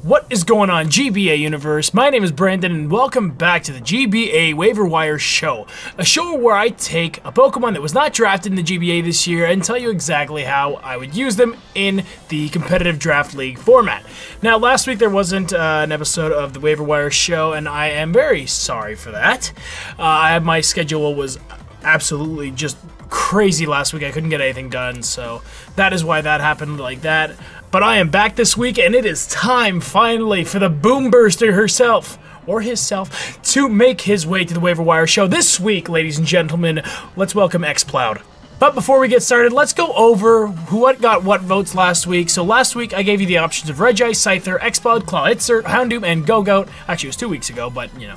What is going on, GBA universe? My name is Brandon and welcome back to the GBA Waiver Wire show. A show where I take a Pokemon that was not drafted in the GBA this year and tell you exactly how I would use them in the competitive draft league format. Now, last week there wasn't an episode of the Waiver Wire show and I am very sorry for that. My schedule was absolutely just crazy last week. I couldn't get anything done, so that is why that happened like that. But I am back this week, and it is time, finally, for the Boom Burster herself, or hisself, to make his way to the Waiver Wire show. This week, ladies and gentlemen, let's welcome Exploud. But before we get started, let's go over what got what votes last week. So last week, I gave you the options of Regice, Scyther, Exploud, Clawitzer, Houndoom, and Go-Goat. Actually, it was 2 weeks ago, but, you know.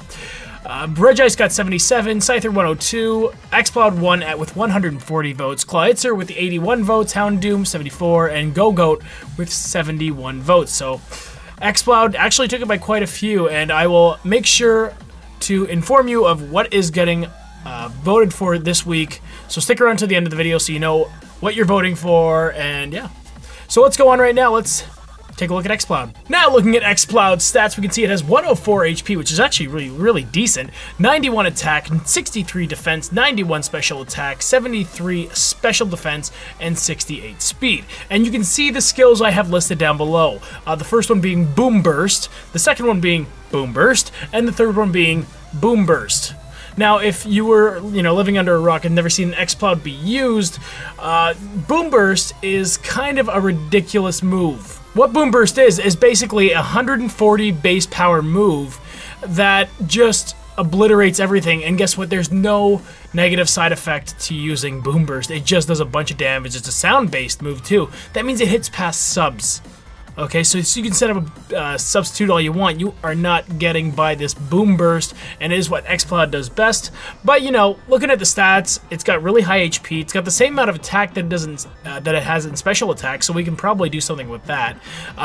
Regice got 77, Scyther 102, Exploud won with 140 votes, Clawitzer with the 81 votes, Houndoom 74, and Go-Goat with 71 votes. So Exploud actually took it by quite a few, and I will make sure to inform you of what is getting voted for this week. So stick around to the end of the video so you know what you're voting for, and yeah. So let's go on right now. Let's take a look at Exploud. Now looking at Exploud's stats, we can see it has 104 HP, which is actually really decent. 91 attack, 63 defense, 91 special attack, 73 special defense, and 68 speed. And you can see the skills I have listed down below. The first one being Boom Burst, the second one being Boom Burst, and the third one being Boom Burst. Now, if you were, living under a rock and never seen an Exploud be used, Boom Burst is kind of a ridiculous move. What Boom Burst is basically a 140 base power move that just obliterates everything, and guess what? There's no negative side effect to using Boom Burst. It just does a bunch of damage. It's a sound-based move, too. That means it hits past subs. Okay, so you can set up a substitute all you want. You are not getting by this Boom Burst, and it is what Exploud does best. But, looking at the stats, it's got really high HP. It's got the same amount of attack that it has in special attack, so we can probably do something with that.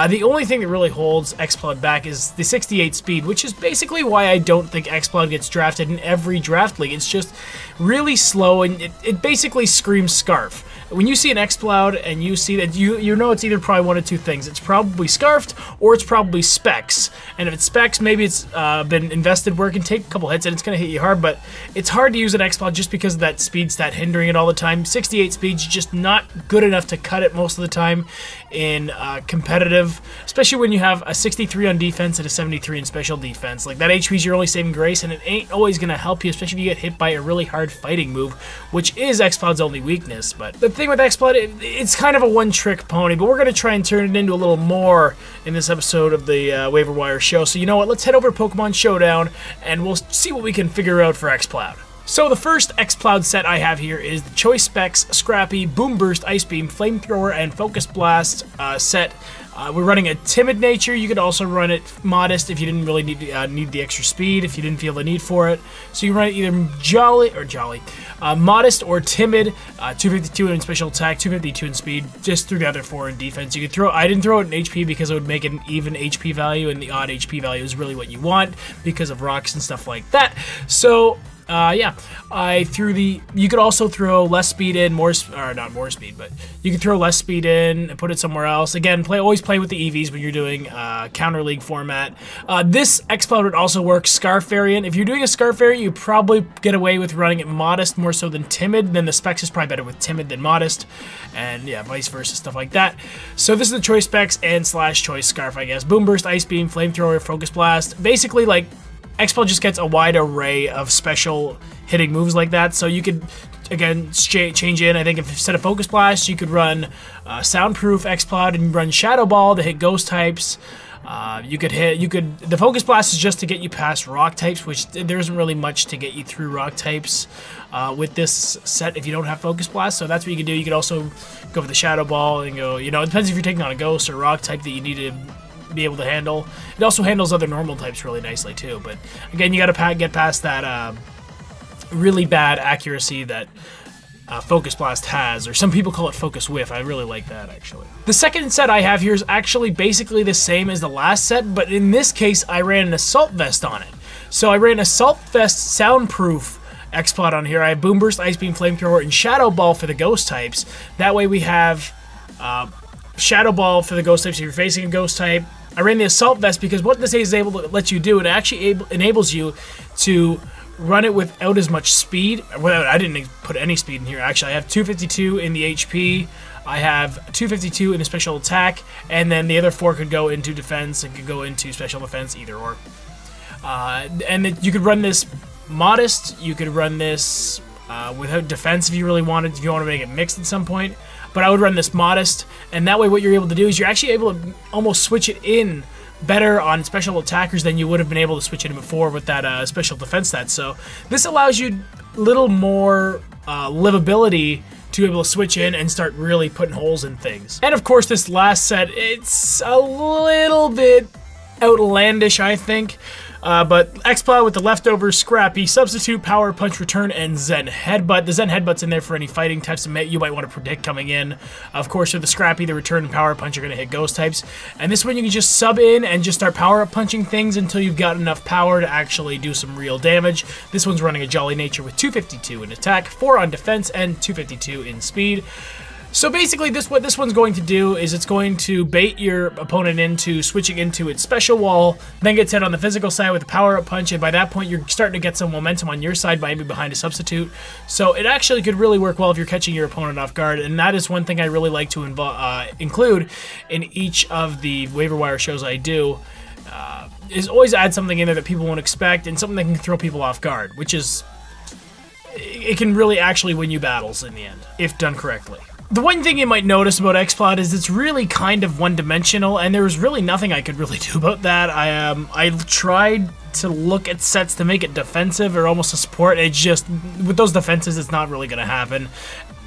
The only thing that really holds Exploud back is the 68 speed, which is basically why I don't think Exploud gets drafted in every draft league. It's just really slow, and it basically screams Scarf. When you see an Exploud and you see that, you know it's either probably one of two things. It's probably Scarfed or it's probably Specs. And if it's Specs, maybe it's been invested where it can take a couple hits and it's going to hit you hard, but it's hard to use an Exploud just because of that speed stat hindering it all the time. 68 speed's just not good enough to cut it most of the time in competitive, especially when you have a 63 on defense and a 73 in special defense. Like, that HP's your only saving grace, and it ain't always going to help you, especially if you get hit by a really hard fighting move, which is Exploud's only weakness. But the thing with Exploud, it's kind of a one-trick pony, but we're going to try and turn it into a little more in this episode of the Waiver Wire show. So you know what, let's head over to Pokemon Showdown, and we'll see what we can figure out for Exploud. So the first Exploud set I have here is the Choice Specs, Scrappy, Boom Burst, Ice Beam, Flamethrower, and Focus Blast set. We're running a Timid nature. You could also run it Modest if you didn't really need the extra speed, if you didn't feel the need for it. So you run it either Modest or Timid, 252 in special attack, 252 in speed, just through the other 4 in defense. You could I didn't throw it in HP because it would make an even HP value, and the odd HP value is really what you want because of rocks and stuff like that. So yeah, you could also throw less speed in, not more speed, but you could throw less speed in and put it somewhere else. Again, always play with the EVs when you're doing counter league format. This Exploud would also work Scarf variant. If you're doing a Scarf variant, you probably get away with running it Modest more so than Timid. Then the Specs is probably better with Timid than Modest, and yeah, vice versa, stuff like that. So this is the Choice Specs and / Choice Scarf, I guess. Boom Burst, Ice Beam, Flamethrower, Focus Blast. Basically, like, Exploud just gets a wide array of special hitting moves like that, so you could, again, change in. I think if instead of Focus Blast, you could run Soundproof Exploud and run Shadow Ball to hit Ghost types. The Focus Blast is just to get you past Rock types, which there isn't really much to get you through Rock types with this set if you don't have Focus Blast, so that's what you can do. You could also go for the Shadow Ball and go, it depends if you're taking on a Ghost or Rock type that you need to be able to handle. It also handles other normal types really nicely too, but again, you got to get past that really bad accuracy that Focus Blast has, or some people call it Focus Whiff. I really like that, actually. The second set I have here is actually basically the same as the last set, but in this case I ran an Assault Vest on it. So I ran Assault Vest Soundproof Exploud on here. I have Boom Burst, Ice Beam, Flamethrower, and Shadow Ball for the Ghost types. That way we have Shadow Ball for the Ghost types if you're facing a Ghost type, I ran the Assault Vest because what this is able to let you do, it actually enables you to run it without as much speed. I didn't put any speed in here, actually. I have 252 in the HP, I have 252 in the special attack, and then the other 4 could go into defense and could go into special defense, either or. And you could run this modest, you could run this without defense if you really wanted, if you want to make it mixed at some point. But I would run this modest, and that way what you're able to do is you're actually able to almost switch it in better on special attackers than you would have been able to switch it in before with that special defense stat. So this allows you a little more livability to be able to switch in and start really putting holes in things. And of course this last set, it's a little bit outlandish, I think. But Exploud with the leftover Scrappy, Substitute, Power Punch, Return, and Zen Headbutt. The Zen Headbutt's in there for any fighting types that you might want to predict coming in. Of course, with the Scrappy, the Return, and Power Punch are going to hit ghost types. And this one you can just sub in and just start power up punching things until you've got enough power to actually do some real damage. This one's running a Jolly Nature with 252 in attack, 4 on defense, and 252 in speed. So basically, what this one's going to do is it's going to bait your opponent into switching into its special wall, then gets hit on the physical side with a power-up punch, and by that point, you're starting to get some momentum on your side by maybe behind a substitute. So it actually could really work well if you're catching your opponent off guard, and that is one thing I really like to include in each of the waiver wire shows I do, is always add something in there that people won't expect, and something that can throw people off guard, which is, it can really actually win you battles in the end, if done correctly. The one thing you might notice about Exploud is it's really kind of one-dimensional, and there's really nothing I could really do about that. I tried to look at sets to make it defensive or almost a support. It's just, with those defenses, it's not really going to happen.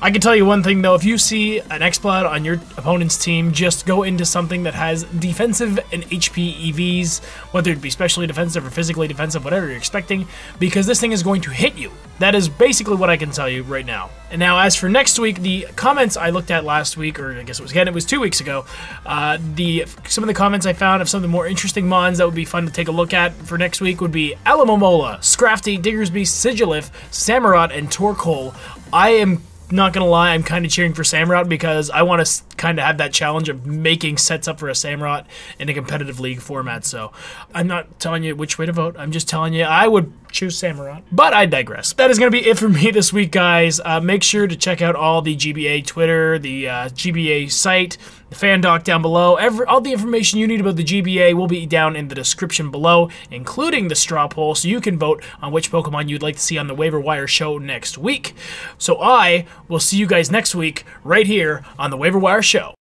I can tell you one thing though, if you see an Exploud on your opponent's team, just go into something that has defensive and HP EVs, whether it be specially defensive or physically defensive, whatever you're expecting, because this thing is going to hit you. That is basically what I can tell you right now. And now as for next week, the comments I looked at last week, or I guess it was 2 weeks ago, some of the comments I found of some of the more interesting mons that would be fun to take a look at for next week would be Alamomola, Scrafty, Diggersby, Sigilif, Samurott, and Torkoal. I am not gonna lie, I'm kind of cheering for Samurott because I want to kind of have that challenge of making sets up for a Samurott in a competitive league format. So I'm not telling you which way to vote. I'm just telling you I would choose Samurott. But I digress. That is gonna be it for me this week, guys. Make sure to check out all the GBA Twitter, the GBA site, the fan doc down below. All the information you need about the GBA will be down in the description below, including the straw poll, so you can vote on which Pokemon you'd like to see on the Waiver Wire show next week. So I will see you guys next week right here on the Waiver Wire show.